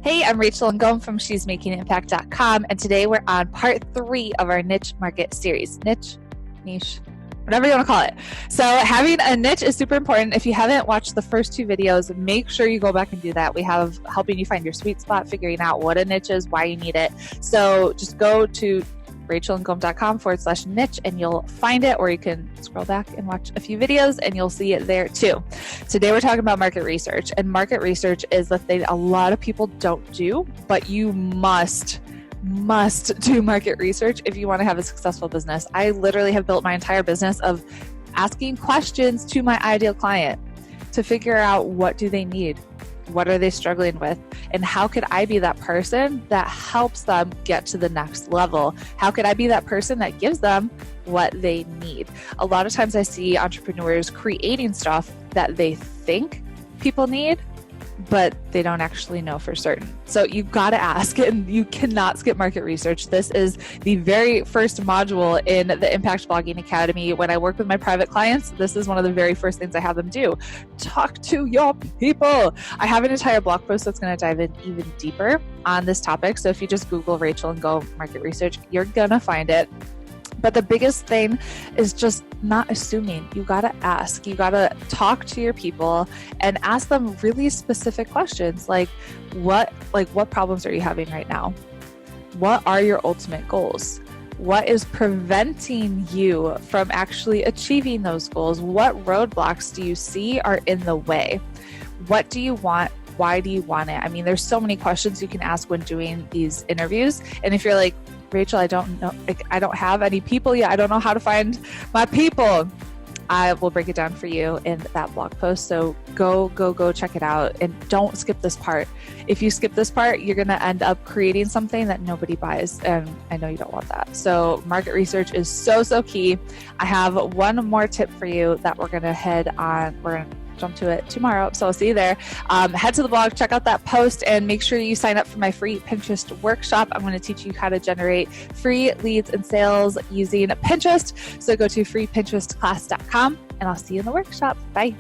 Hey, I'm Rachel Ngom from she'smakingimpact.com, and today we're on part 3 of our niche market series. Niche, whatever you want to call it. So having a niche is super important. If you haven't watched the first 2 videos, make sure you go back and do that. We have helping you find your sweet spot, figuring out what a niche is, why you need it. So just go to rachelngom.com/niche and you'll find it, or you can scroll back and watch a few videos and you'll see it there too. Today we're talking about market research, and market research is the thing a lot of people don't do, but you must do market research if you want to have a successful business. I literally have built my entire business of asking questions to my ideal client to figure out what do they need. What are they struggling with? And how could I be that person that helps them get to the next level? How could I be that person that gives them what they need? A lot of times I see entrepreneurs creating stuff that they think people need, but they don't actually know for certain. So you've got to ask, and you cannot skip market research. This is the very first module in the Impact Blogging Academy. When I work with my private clients, this is one of the very first things I have them do. Talk to your people. I have an entire blog post that's going to dive in even deeper on this topic. So if you just Google Rachel and go market research, you're going to find it. But the biggest thing is just not assuming. You got to ask. You got to talk to your people and ask them really specific questions like what problems are you having right now? What are your ultimate goals? What is preventing you from actually achieving those goals? What roadblocks do you see are in the way? What do you want? Why do you want it? I mean, there's so many questions you can ask when doing these interviews. And if you're like, Rachel, I don't know, I don't have any people yet. I don't know how to find my people. I will break it down for you in that blog post. So go check it out, and don't skip this part. If you skip this part, you're going to end up creating something that nobody buys. And I know you don't want that. So market research is so key. I have one more tip for you that we're going to jump to it tomorrow. So I'll see you there. Head to the blog, check out that post, and make sure you sign up for my free Pinterest workshop. I'm going to teach you how to generate free leads and sales using Pinterest. So go to freepinterestclass.com and I'll see you in the workshop. Bye.